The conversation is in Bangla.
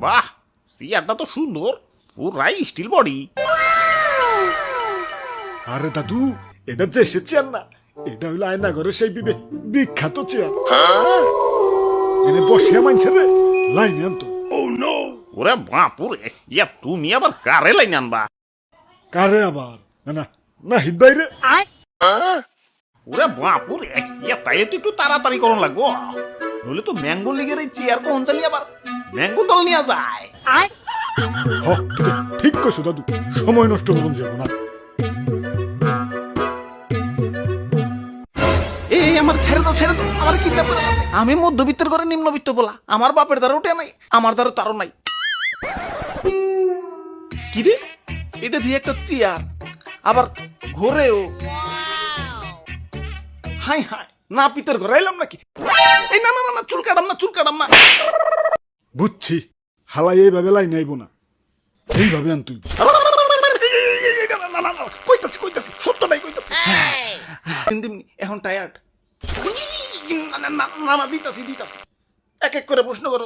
বাহ, চেয়ারটা তো সুন্দর, পুরাই স্টিল বডি। আরে দাদু, এটা যে সে চেয়ার না, এটা হইলো আয়নাঘরের সেই বিখ্যাত চেয়ার। এনে বসিয়া মানছে রে লাইনে আনতো। ওরে বাপুরে, ইয়া তুমি আবার কারে লাইন আনবা? কারে আবার? না না না, হিত বাইরে। ওরে বাপুরে, ইয়া তাইলে তো একটু তাড়াতাড়ি করন লাগবো, নইলে তো ম্যাঙ্গো লিগের এই চেয়ার কখন জানি আবার ম্যাঙ্গো দল নিয়ে যায়। তুমি ঠিক কইছো দাদু, সময় নষ্ট করুন যাব না। এই আমার ছেড়ে দাও, ছেড়ে দাও, আমার কি ব্যাপার? আমি মধ্যবিত্তের ঘরে নিম্নবিত্ত বলা, আমার বাপের দ্বারা উঠে নাই, আমার দ্বারা তারও নাই। কি রে, এটা দিয়ে একটা চেয়ার, আবার ঘরেও। হাই হাই, না পিতের ঘরে এলাম নাকি? এই না না না, চুল কাটাম না, চুল কাটাম না। বুঝছি, হালাই এইভাবে লাইনে আইব না, এইভাবে আন তুই। কইতাছি কইতাছি, সত্য নাই কইতাছি। এখন টায়ার্ড। না দিতাছি দিতাছি, এক এক করে প্রশ্ন করো।